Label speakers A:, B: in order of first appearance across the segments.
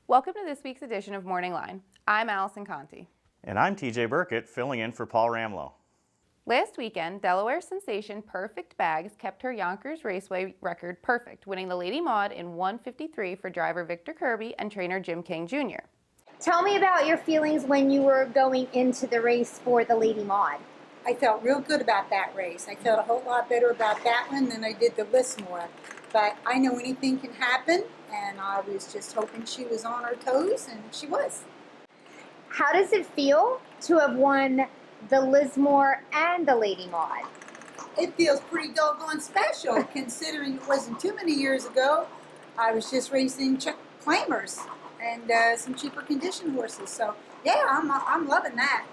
A: Welcome to this week's edition of Morning Line. I'm Allison Conti.
B: And I'm TJ Burkett, filling in for Paul Ramlow.
A: Last weekend, Delaware sensation Purrfect Bags kept her Yonkers Raceway record perfect, winning the Lady Maud in 1:53 for driver Victor Kirby and trainer Jim King Jr.
C: Tell me about your feelings when you were going into the race for the Lady Maud.
D: I felt real good about that race. I felt a whole lot better about that one than I did the Lismore. But I know anything can happen, and I was just hoping she was on her toes, and she was.
C: How does it feel to have won the Lismore and the Lady Maud?
D: It feels pretty doggone special, considering it wasn't too many years ago. I was just racing claimers and some cheaper condition horses. So, yeah, I'm loving that.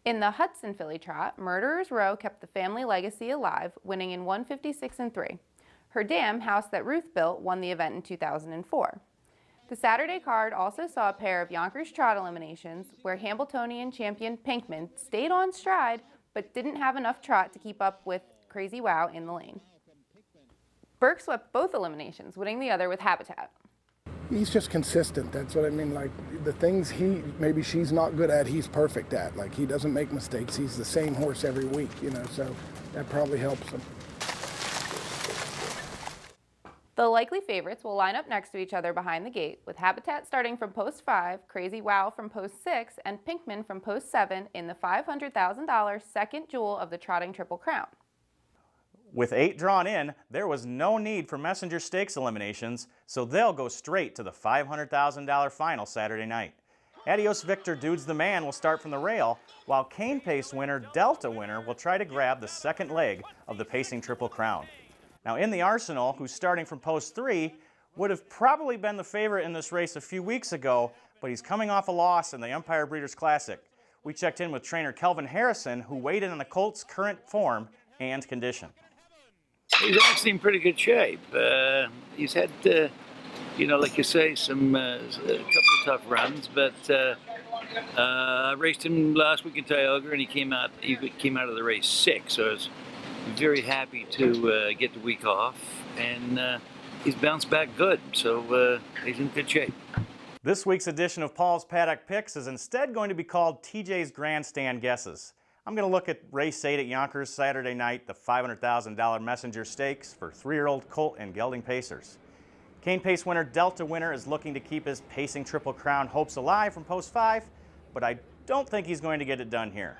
A: In the Hudson filly trot, Murderer's Row kept the family legacy alive, winning in 1:56.3. Her dam, House That Ruth Built, won the event in 2004. The Saturday card also saw a pair of Yonkers Trot eliminations where Hambletonian champion Pinkman stayed on stride but didn't have enough trot to keep up with Crazy Wow in the lane. Burke swept both eliminations, winning the other with Habitat.
E: He's just consistent. That's what I mean. Like the things maybe she's not good at, he's perfect at. Like he doesn't make mistakes. He's the same horse every week, so that probably helps him.
A: The likely favorites will line up next to each other behind the gate, with Habitat starting from post 5, Crazy Wow from post 6, and Pinkman from post 7 in the $500,000 second jewel of the Trotting Triple Crown.
B: With 8 drawn in, there was no need for Messenger Stakes eliminations, so they'll go straight to the $500,000 final Saturday night. Adios Victor Dudes the Man will start from the rail, while Cane Pace winner Delta winner will try to grab the second leg of the Pacing Triple Crown. Now in the Arsenal, who's starting from post 3, would have probably been the favorite in this race a few weeks ago, but he's coming off a loss in the Empire Breeders' Classic. We checked in with trainer Kelvin Harrison, who weighed in on the colt's current form and condition.
F: He's actually in pretty good shape. He's had, like you say, some a couple of tough runs, but I raced him last week in Tioga, and he came out of the race 6, so I was very happy to get the week off, and he's bounced back good, so he's in good shape.
B: This week's edition of Paul's Paddock Picks is instead going to be called TJ's Grandstand Guesses. I'm going to look at race 8 at Yonkers Saturday night, the $500,000 Messenger Stakes for 3-year-old colt and gelding pacers. Cane Pace winner Delta winner is looking to keep his Pacing Triple Crown hopes alive from post 5, but I don't think he's going to get it done here.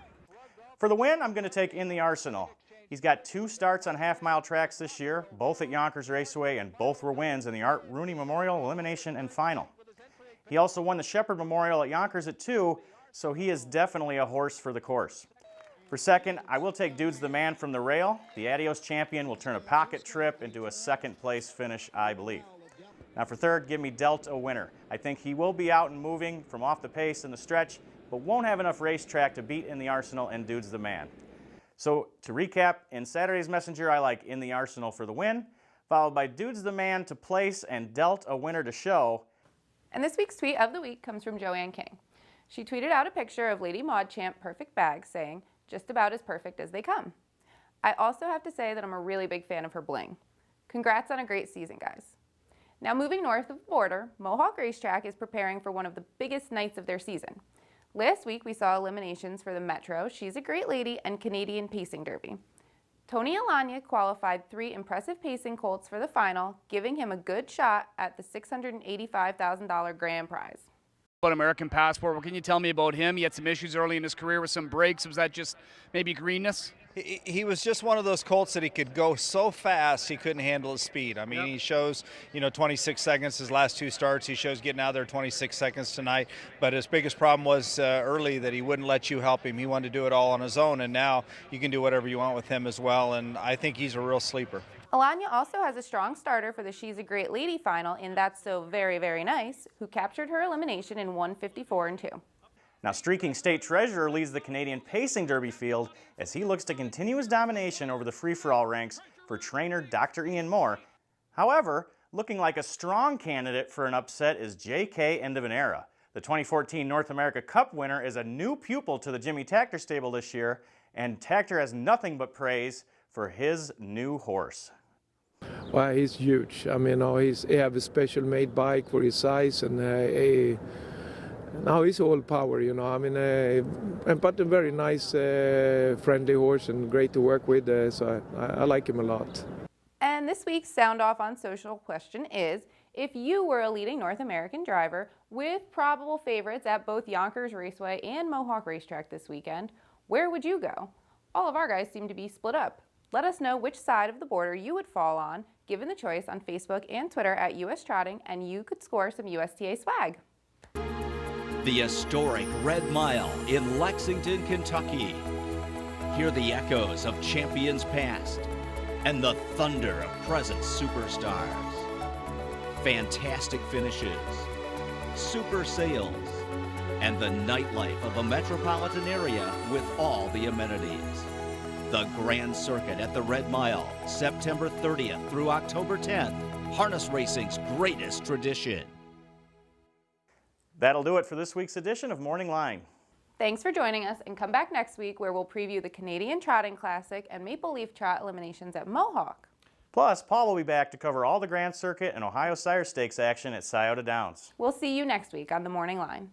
B: For the win, I'm going to take In the Arsenal. He's got 2 starts on half-mile tracks this year, both at Yonkers Raceway, and both were wins in the Art Rooney Memorial Elimination and Final. He also won the Shepherd Memorial at Yonkers at 2, so he is definitely a horse for the course. For second, I will take Dudes the Man from the rail. The Adios champion will turn a pocket trip into a second-place finish, I believe. Now for third, give me Delta winner. I think he will be out and moving from off the pace in the stretch, but won't have enough racetrack to beat In the Arsenal and Dudes the Man. So to recap, in Saturday's Messenger, I like In the Arsenal for the win, followed by Dudes the Man to place and Delta winner to show.
A: And this week's tweet of the week comes from Joann King. She tweeted out a picture of Lady Maud champ Purrfect Bags saying, "Just about as perfect as they come." I also have to say that I'm a really big fan of her bling. Congrats on a great season, guys. Now moving north of the border, Mohawk Racetrack is preparing for one of the biggest nights of their season. Last week we saw eliminations for the Metro, She's a Great Lady, and Canadian Pacing Derby. Tony Alagna qualified 3 impressive pacing colts for the final, giving him a good shot at the $685,000 grand prize.
G: About American Passport, what can you tell me about him? He had some issues early in his career with some breaks. Was that just maybe greenness?
H: He was just one of those colts that he could go so fast he couldn't handle his speed. I mean, He shows, 26 seconds his last 2 starts. He shows getting out there 26 seconds tonight. But his biggest problem was early that he wouldn't let you help him. He wanted to do it all on his own, and now you can do whatever you want with him as well. And I think he's a real sleeper.
A: Alagna also has a strong starter for the She's a Great Lady final in That's So Very, Very Nice, who captured her elimination in 1:54.2.
B: Now Streaking State Treasurer leads the Canadian Pacing Derby field as he looks to continue his domination over the free-for-all ranks for trainer Dr. Ian Moore. However, looking like a strong candidate for an upset is JK Endofanera. The 2014 North America Cup winner is a new pupil to the Jimmy Takter stable this year, and Takter has nothing but praise for his new horse.
I: Well, he's huge. I mean, he have a special made bike for his size, and now he's all power, you know. I mean, but a very nice, friendly horse and great to work with. So I like him a lot.
A: And this week's Sound Off on Social question is, if you were a leading North American driver with probable favorites at both Yonkers Raceway and Mohawk Racetrack this weekend, where would you go? All of our guys seem to be split up. Let us know which side of the border you would fall on, given the choice on Facebook and Twitter at US Trotting, and you could score some USTA swag.
J: The historic Red Mile in Lexington, Kentucky. Hear the echoes of champions past and the thunder of present superstars. Fantastic finishes, super sales, and the nightlife of a metropolitan area with all the amenities. The Grand Circuit at the Red Mile, September 30th through October 10th, harness racing's greatest tradition.
B: That'll do it for this week's edition of Morning Line.
A: Thanks for joining us, and come back next week where we'll preview the Canadian Trotting Classic and Maple Leaf Trot eliminations at Mohawk.
B: Plus, Paul will be back to cover all the Grand Circuit and Ohio Sire Stakes action at Scioto Downs.
A: We'll see you next week on the Morning Line.